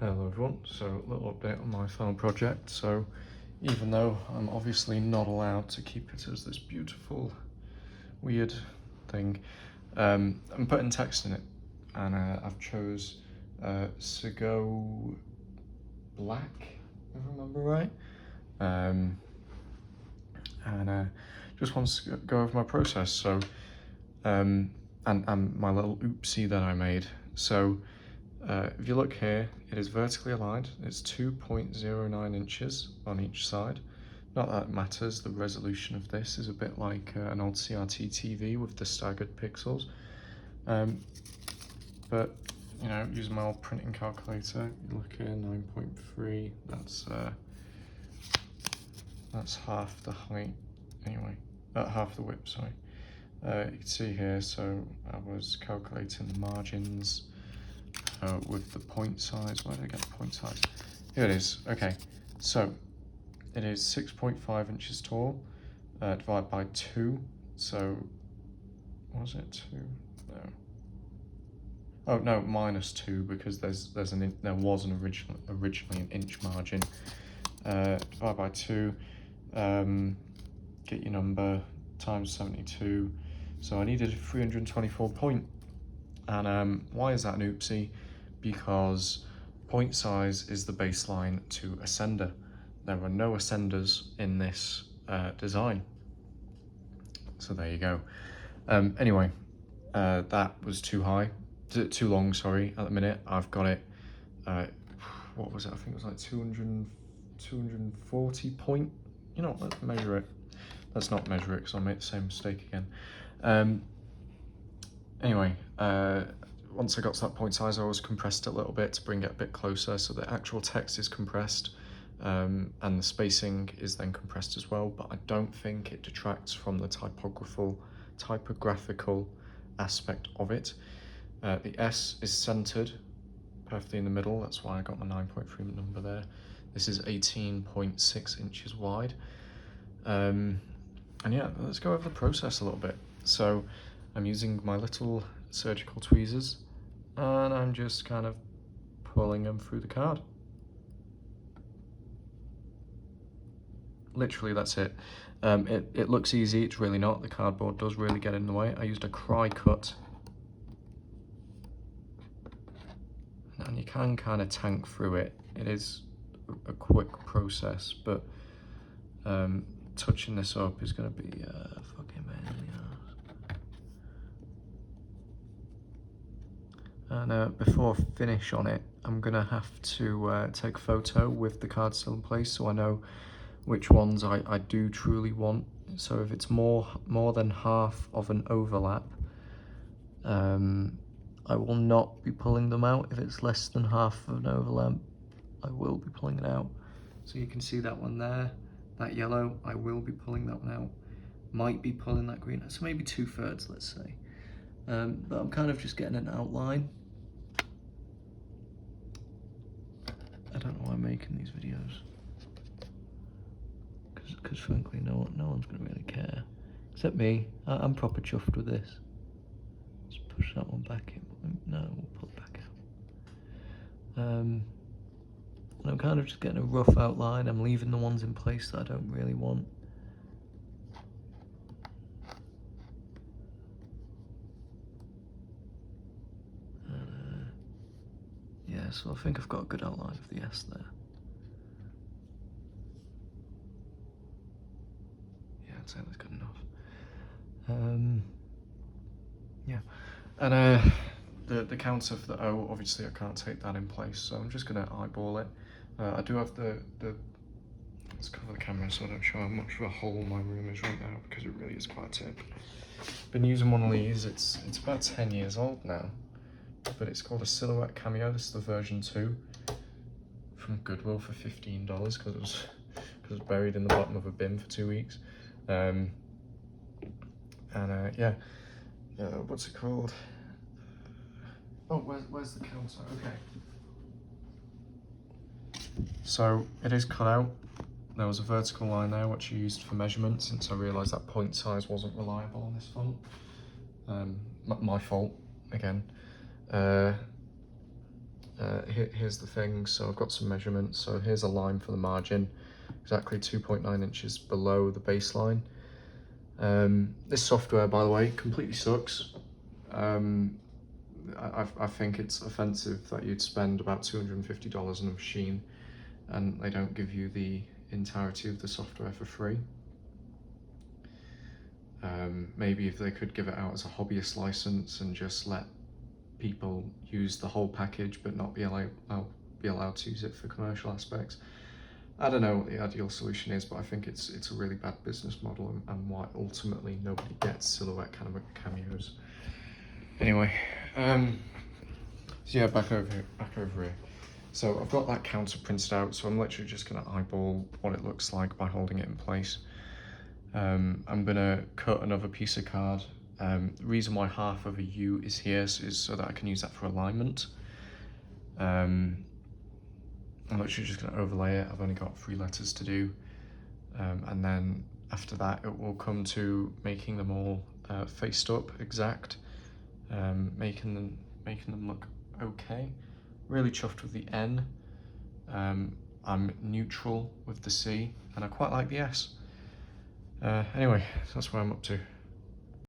Hello everyone, so a little update on my final project. So even though I'm obviously not allowed to keep it as this beautiful weird thing, I'm putting text in it, and I've chose Segoe Black, if I remember right, and just wants to go over my process. So and my little oopsie that I made. So if you look here, it is vertically aligned. It's 2.09 inches on each side. Not that it matters, the resolution of this is a bit like an old CRT TV with the staggered pixels. But, you know, using my old printing calculator, you look here, 9.3, that's half the height, anyway, half the width, sorry. You can see here, so I was calculating the margins, with the point size. Where did I get the point size? Here it is. Okay, so it is 6.5 inches tall, divided by 2. So was it 2? No. Oh no, minus 2 because there was originally an inch margin. Divided by 2. Get your number times 72. So I needed 324 point. And why is that an oopsie? Because point size is the baseline to ascender. There are no ascenders in this design. So there you go. Anyway, that was too too long, sorry, at the minute. I've got it, what was it? I think it was like 240 point. You know, let's measure it. Let's not measure it because I'll make the same mistake again. Anyway, once I got to that point size, I always compressed it a little bit to bring it a bit closer, so the actual text is compressed, and the spacing is then compressed as well, but I don't think it detracts from the typographical aspect of it. The S is centered perfectly in the middle, that's why I got my 9.3 number there. This is 18.6 inches wide. And yeah, let's go over the process a little bit. So I'm using my little surgical tweezers and I'm just kind of pulling them through the card. Literally, that's it. It looks easy, it's really not. The cardboard does really get in the way. I used a cry cut. And you can kind of tank through it. It is a quick process, but touching this up is going to be fucking pain in the ass. And before I finish on it, I'm going to have to take a photo with the card still in place so I know which ones I do truly want. So if it's more than half of an overlap, I will not be pulling them out. If it's less than half of an overlap, I will be pulling it out. So you can see that one there, that yellow, I will be pulling that one out. Might be pulling that green, so maybe 2/3, let's say. But I'm kind of just getting an outline. I don't know why I'm making these videos. Because frankly, no one's going to really care. Except me. I'm proper chuffed with this. Let's push that one back in. No, we'll pull it back out. And I'm kind of just getting a rough outline. I'm leaving the ones in place that I don't really want. Yeah, so I think I've got a good outline of the S there. Yeah, I'd say that's good enough. Yeah, and the counter for the O, obviously I can't take that in place, so I'm just gonna eyeball it. I do have let's cover the camera so I don't show how much of a hole my room is right now, because it really is quite thick. Been using one of these, it's about 10 years old now, but it's called a Silhouette Cameo. This is the version 2 from Goodwill for $15 because it was buried in the bottom of a bin for 2 weeks. Yeah, what's it called? Oh, where's the counter? Okay. So it is cut out. There was a vertical line there which I used for measurement since I realised that point size wasn't reliable on this font. My fault, again. here's the thing. So I've got some measurements. So here's a line for the margin, exactly 2.9 inches below the baseline. This software, by the way, completely sucks. I think it's offensive that you'd spend about $250 on a machine and they don't give you the entirety of the software for free. Maybe if they could give it out as a hobbyist license and just let people use the whole package but not be allowed to use it for commercial aspects. I don't know what the ideal solution is, but I think it's a really bad business model and why ultimately nobody gets silhouette cameos. Anyway, so yeah, back over here. So I've got that counter printed out, so I'm literally just gonna eyeball what it looks like by holding it in place. I'm gonna cut another piece of card. The reason why half of a U is here is so that I can use that for alignment. I'm literally just gonna overlay it. I've only got 3 letters to do. And then after that, it will come to making them all faced up exact, making them look okay. Really chuffed with the N. I'm neutral with the C, and I quite like the S. Anyway, that's what I'm up to.